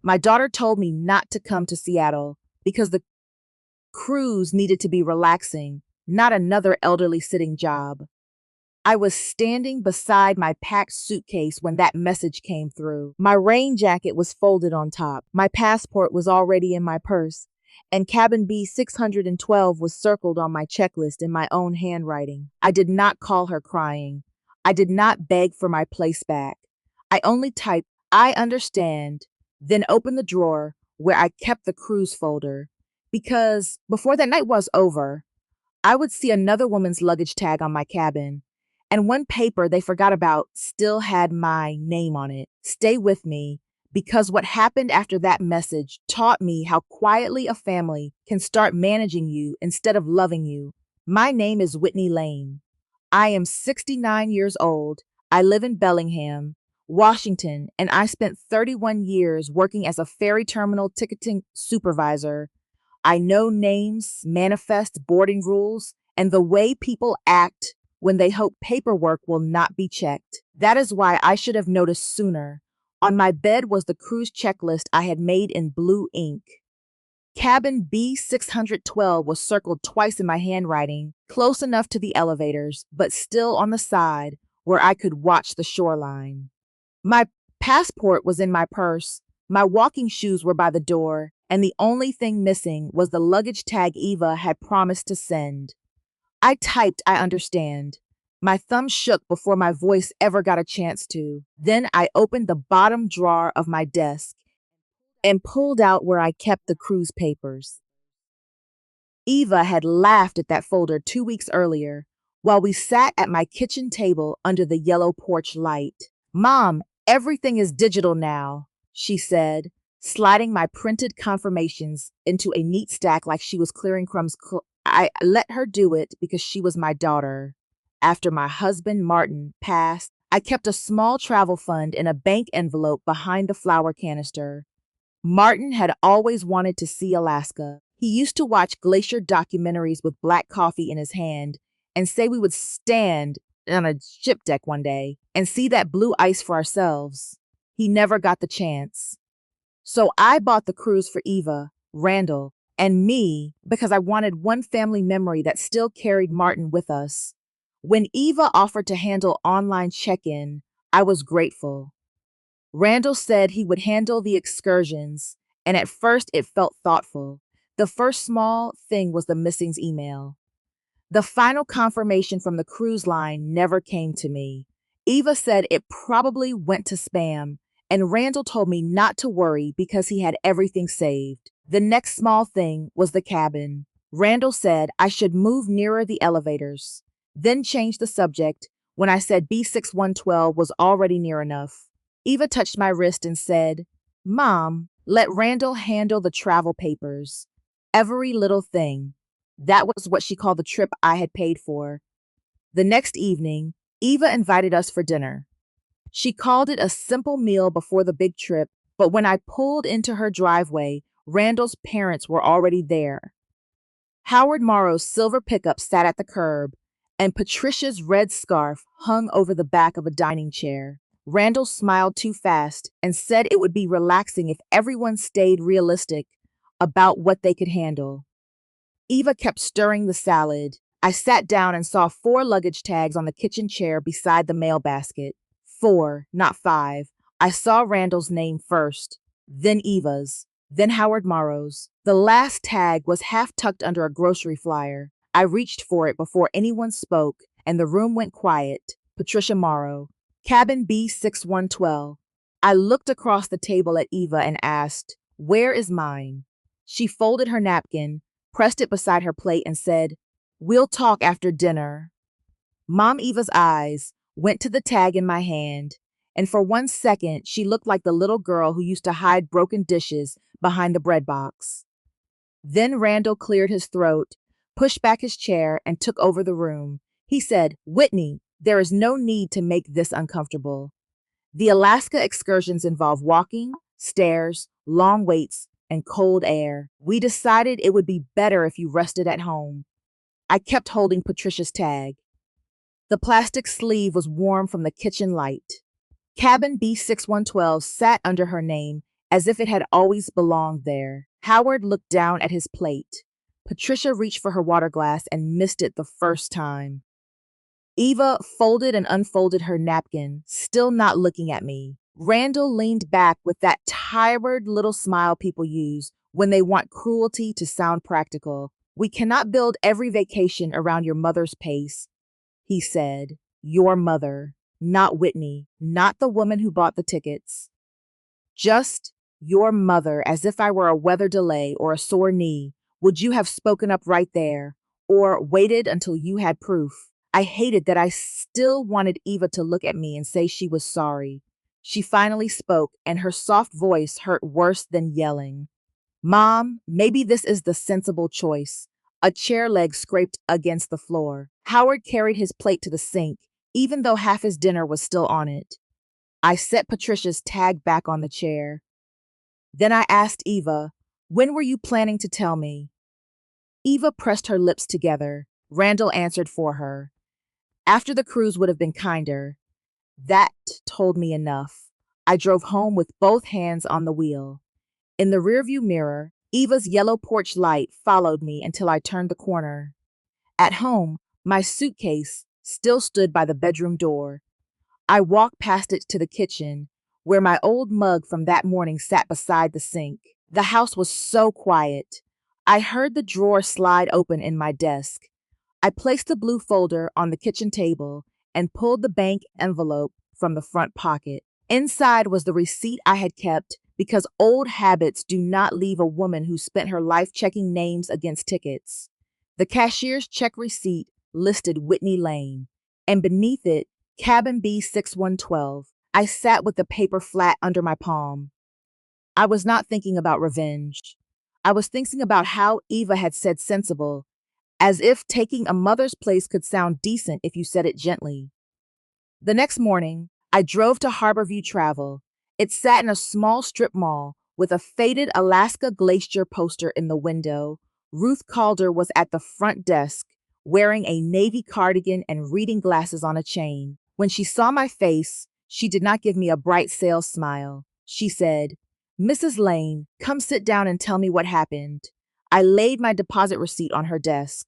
My daughter told me not to come to Seattle because the cruise needed to be relaxing, not another elderly sitting job. I was standing beside my packed suitcase when that message came through. My rain jacket was folded on top. My passport was already in my purse, and Cabin B612 was circled on my checklist in my own handwriting. I did not call her crying. I did not beg for my place back. I only typed, "I understand," then opened the drawer where I kept the cruise folder. Because before that night was over, I would see another woman's luggage tag on my cabin, and one paper they forgot about still had my name on it. Stay with me, because what happened after that message taught me how quietly a family can start managing you instead of loving you. My name is Whitney Lane. I am 69 years old. I live in Bellingham, Washington, and I spent 31 years working as a ferry terminal ticketing supervisor. I know names, manifests, boarding rules, and the way people act when they hope paperwork will not be checked. That is why I should have noticed sooner. On my bed was the cruise checklist I had made in blue ink. Cabin B612 was circled twice in my handwriting, close enough to the elevators, but still on the side where I could watch the shoreline. My passport was in my purse, my walking shoes were by the door, and the only thing missing was the luggage tag Eva had promised to send. I typed, "I understand." My thumb shook before my voice ever got a chance to. Then I opened the bottom drawer of my desk and pulled out where I kept the cruise papers. Eva had laughed at that folder 2 weeks earlier while we sat at my kitchen table under the yellow porch light. "Mom, everything is digital now," she said, sliding my printed confirmations into a neat stack like she was clearing crumbs. I let her do it because she was my daughter. After my husband, Martin, passed, I kept a small travel fund in a bank envelope behind the flour canister. Martin had always wanted to see Alaska. He used to watch glacier documentaries with black coffee in his hand and say we would stand on a ship deck one day and see that blue ice for ourselves. He never got the chance. So I bought the cruise for Eva, Randall, and me because I wanted one family memory that still carried Martin with us. When Eva offered to handle online check-in, I was grateful. Randall said he would handle the excursions, and at first it felt thoughtful. The first small thing was the missings email. The final confirmation from the cruise line never came to me. Eva said it probably went to spam, and Randall told me not to worry because he had everything saved. The next small thing was the cabin. Randall said I should move nearer the elevators, then changed the subject when I said B6112 was already near enough. Eva touched my wrist and said, "Mom, let Randall handle the travel papers. Every little thing." That was what she called the trip I had paid for. The next evening, Eva invited us for dinner. She called it a simple meal before the big trip, but when I pulled into her driveway, Randall's parents were already there. Howard Morrow's silver pickup sat at the curb, and Patricia's red scarf hung over the back of a dining chair. Randall smiled too fast and said it would be relaxing if everyone stayed realistic about what they could handle. Eva kept stirring the salad. I sat down and saw 4 luggage tags on the kitchen chair beside the mail basket. 4, not 5. I saw Randall's name first, then Eva's, then Howard Morrow's. The last tag was half tucked under a grocery flyer. I reached for it before anyone spoke, and the room went quiet. Patricia Morrow. Cabin B6112. I looked across the table at Eva and asked, "Where is mine?" She folded her napkin, pressed it beside her plate, and said, "We'll talk after dinner." Mom Eva's eyes went to the tag in my hand, and for 1 second she looked like the little girl who used to hide broken dishes behind the bread box. Then Randall cleared his throat, pushed back his chair, and took over the room. He said, "Whitney, there is no need to make this uncomfortable. The Alaska excursions involve walking, stairs, long waits, and cold air. We decided it would be better if you rested at home." I kept holding Patricia's tag. The plastic sleeve was warm from the kitchen light. Cabin B6112 sat under her name as if it had always belonged there. Howard looked down at his plate. Patricia reached for her water glass and missed it the first time. Eva folded and unfolded her napkin, still not looking at me. Randall leaned back with that tired little smile people use when they want cruelty to sound practical. We cannot build every vacation around your mother's pace, he said. Your mother, not Whitney, not the woman who bought the tickets. Just your mother, as if I were a weather delay or a sore knee. Would you have spoken up right there, or waited until you had proof? I hated that I still wanted Eva to look at me and say she was sorry. She finally spoke, and her soft voice hurt worse than yelling. Mom, maybe this is the sensible choice. A chair leg scraped against the floor. Howard carried his plate to the sink, even though half his dinner was still on it. I set Patricia's tag back on the chair. Then I asked Eva, when were you planning to tell me? Eva pressed her lips together. Randall answered for her. After the cruise would have been kinder. That told me enough. I drove home with both hands on the wheel. In the rearview mirror, Eva's yellow porch light followed me until I turned the corner. At home, my suitcase still stood by the bedroom door. I walked past it to the kitchen, where my old mug from that morning sat beside the sink. The house was so quiet. I heard the drawer slide open in my desk. I placed the blue folder on the kitchen table and pulled the bank envelope from the front pocket. Inside was the receipt I had kept because old habits do not leave a woman who spent her life checking names against tickets. The cashier's check receipt listed Whitney Lane, and beneath it, Cabin B612. I sat with the paper flat under my palm. I was not thinking about revenge. I was thinking about how Eva had said sensible, as if taking a mother's place could sound decent if you said it gently. The next morning, I drove to Harborview Travel. It sat in a small strip mall with a faded Alaska Glacier poster in the window. Ruth Calder was at the front desk, wearing a navy cardigan and reading glasses on a chain. When she saw my face, she did not give me a bright sales smile. She said, Mrs. Lane, come sit down and tell me what happened. I laid my deposit receipt on her desk.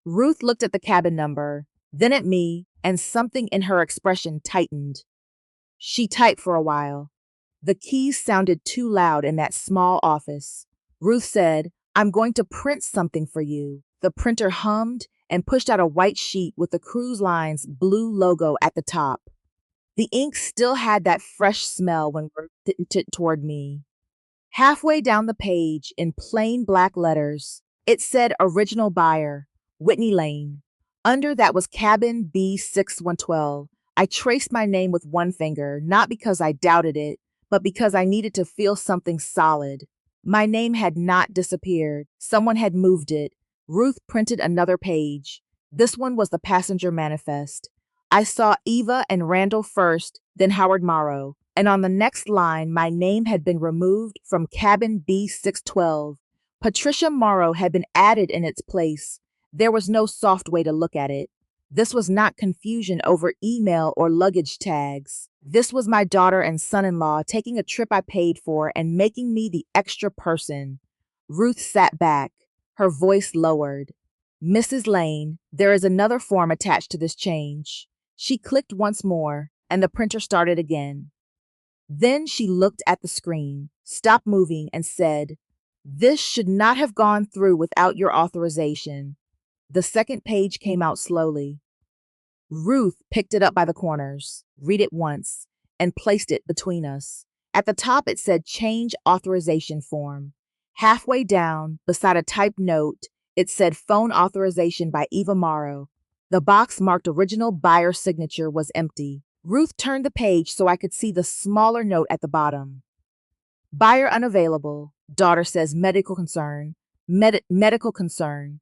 Ruth looked at the cabin number, then at me, and something in her expression tightened. She typed for a while. The keys sounded too loud in that small office. Ruth said, I'm going to print something for you. The printer hummed and pushed out a white sheet with the cruise line's blue logo at the top. The ink still had that fresh smell when Ruth tipped it toward me. Halfway down the page, in plain black letters, it said Original Buyer, Whitney Lane. Under that was Cabin B612. I traced my name with one finger, not because I doubted it, but because I needed to feel something solid. My name had not disappeared. Someone had moved it. Ruth printed another page. This one was the passenger manifest. I saw Eva and Randall first, then Howard Morrow, and on the next line, my name had been removed from Cabin B612. Patricia Morrow had been added in its place. There was no soft way to look at it. This was not confusion over email or luggage tags. This was my daughter and son-in-law taking a trip I paid for and making me the extra person. Ruth sat back, her voice lowered. Mrs. Lane, there is another form attached to this change. She clicked once more, and the printer started again. Then she looked at the screen, stopped moving, and said, This should not have gone through without your authorization. The second page came out slowly. Ruth picked it up by the corners, read it once, and placed it between us. At the top it said Change Authorization Form. Halfway down, beside a typed note, it said Phone Authorization by Eva Morrow. The box marked Original Buyer Signature was empty. Ruth turned the page so I could see the smaller note at the bottom. Buyer unavailable. Daughter says medical concern. Medical concern.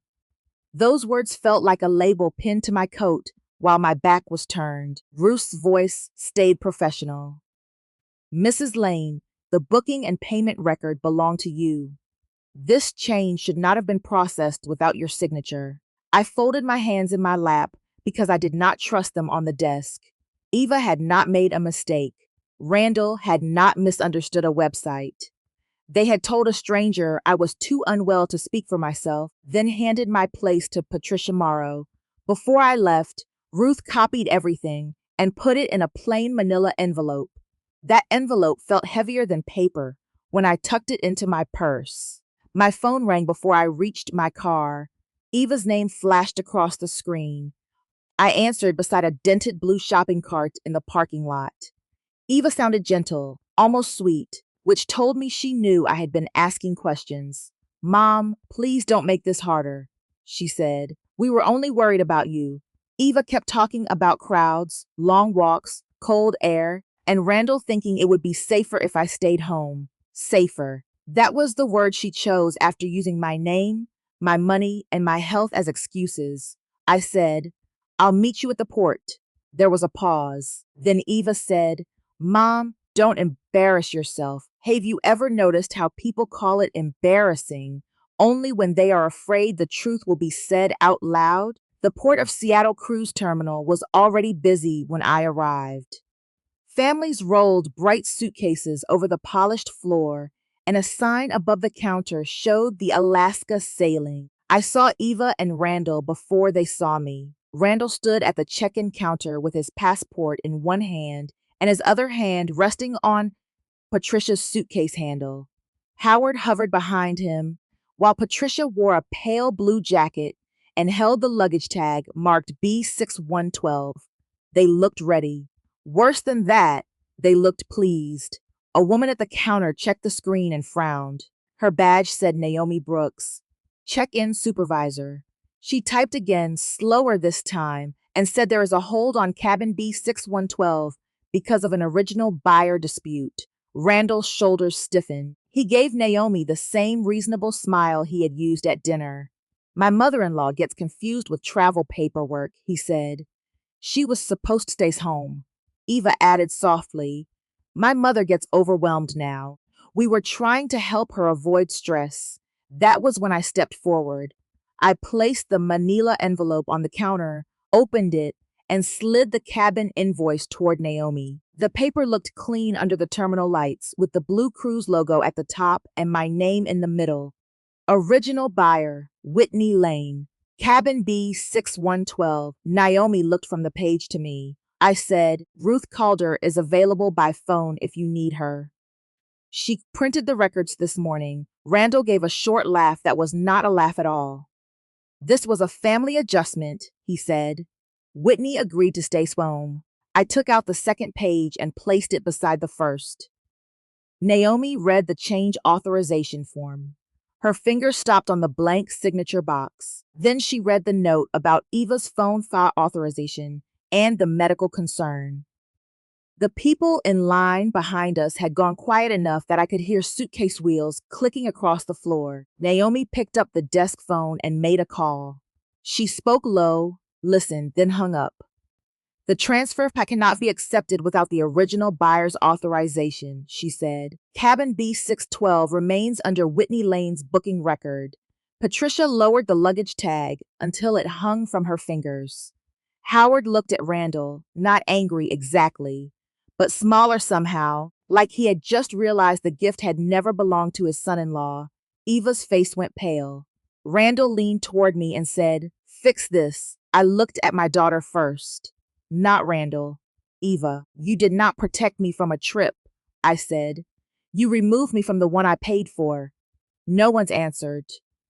Those words felt like a label pinned to my coat while my back was turned. Ruth's voice stayed professional. Mrs. Lane, the booking and payment record belong to you. This change should not have been processed without your signature. I folded my hands in my lap because I did not trust them on the desk. Eva had not made a mistake. Randall had not misunderstood a website. They had told a stranger I was too unwell to speak for myself, then handed my place to Patricia Morrow. Before I left, Ruth copied everything and put it in a plain manila envelope. That envelope felt heavier than paper when I tucked it into my purse. My phone rang before I reached my car. Eva's name flashed across the screen. I answered beside a dented blue shopping cart in the parking lot. Eva sounded gentle, almost sweet, which told me she knew I had been asking questions. "Mom, please don't make this harder," she said. "We were only worried about you." Eva kept talking about crowds, long walks, cold air, and Randall thinking it would be safer if I stayed home. Safer. That was the word she chose after using my name, my money, and my health as excuses. I said, "I'll meet you at the port." There was a pause. Then Eva said, "Mom, don't embarrass yourself. Have you ever noticed how people call it embarrassing only when they are afraid the truth will be said out loud?" The Port of Seattle cruise terminal was already busy when I arrived. Families rolled bright suitcases over the polished floor, and a sign above the counter showed the Alaska sailing. I saw Eva and Randall before they saw me. Randall stood at the check-in counter with his passport in one hand and his other hand resting on Patricia's suitcase handle. Howard hovered behind him, while Patricia wore a pale blue jacket and held the luggage tag marked B6112. They looked ready. Worse than that, they looked pleased. A woman at the counter checked the screen and frowned. Her badge said Naomi Brooks, check-in supervisor. She typed again, slower this time, and said there is a hold on Cabin B612 because of an original buyer dispute. Randall's shoulders stiffened. He gave Naomi the same reasonable smile he had used at dinner. "My mother-in-law gets confused with travel paperwork," he said. "She was supposed to stay home." Eva added softly, "My mother gets overwhelmed now. We were trying to help her avoid stress." That was when I stepped forward. I placed the manila envelope on the counter, opened it, and slid the cabin invoice toward Naomi. The paper looked clean under the terminal lights, with the blue cruise logo at the top and my name in the middle. Original buyer, Whitney Lane. Cabin B6112. Naomi looked from the page to me. I said, "Ruth Calder is available by phone if you need her." She printed the records this morning. Randall gave a short laugh that was not a laugh at all. "This was a family adjustment," he said. Whitney agreed to stay home. I took out the second page and placed it beside the first. Naomi read the change authorization form. Her finger stopped on the blank signature box. Then she read the note about Eva's phone file authorization and the medical concern. The people in line behind us had gone quiet enough that I could hear suitcase wheels clicking across the floor. Naomi picked up the desk phone and made a call. She spoke low, listened, then hung up. "The transfer cannot be accepted without the original buyer's authorization," she said. "Cabin B612 remains under Whitney Lane's booking record." Patricia lowered the luggage tag until it hung from her fingers. Howard looked at Randall, not angry exactly, but smaller somehow, like he had just realized the gift had never belonged to his son-in-law. Eva's face went pale. Randall leaned toward me and said, "Fix this." I looked at my daughter first. "Not Randall." "Eva, you did not protect me from a trip," I said. "You removed me from the one I paid for." No one's answered.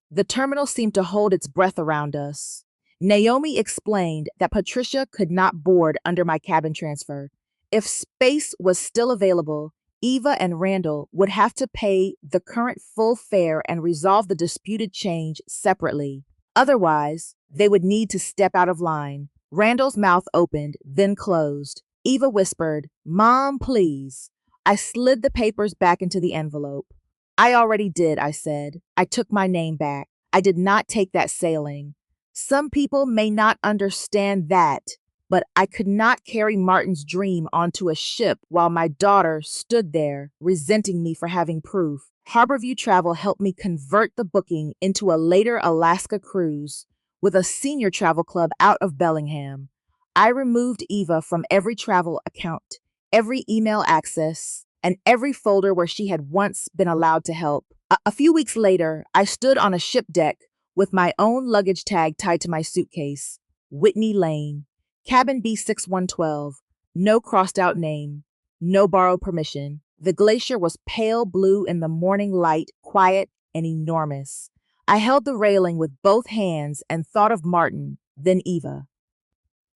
The terminal seemed to hold its breath around us. Naomi explained that Patricia could not board under my cabin transfer. If space was still available, Eva and Randall would have to pay the current full fare and resolve the disputed change separately. Otherwise, they would need to step out of line. Randall's mouth opened, then closed. Eva whispered, "Mom, please." I slid the papers back into the envelope. "I already did," I said. "I took my name back. I did not take that sailing. Some people may not understand that, but I could not carry Martin's dream onto a ship while my daughter stood there, resenting me for having proof. Harborview Travel helped me convert the booking into a later Alaska cruise with a senior travel club out of Bellingham. I removed Eva from every travel account, every email access, and every folder where she had once been allowed to help. A few weeks later, I stood on a ship deck with my own luggage tag tied to my suitcase. Whitney Lane, Cabin B612, no crossed out name, no borrowed permission. The glacier was pale blue in the morning light, quiet and enormous. I held the railing with both hands and thought of Martin, then Eva.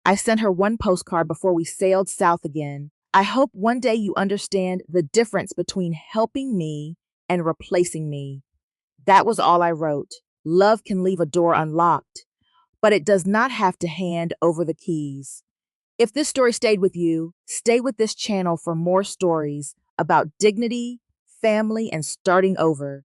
I sent her one postcard before we sailed south again. I hope one day you understand the difference between helping me and replacing me. That was all I wrote. Love can leave a door unlocked, but it does not have to hand over the keys. If this story stayed with you, stay with this channel for more stories about dignity, family, and starting over.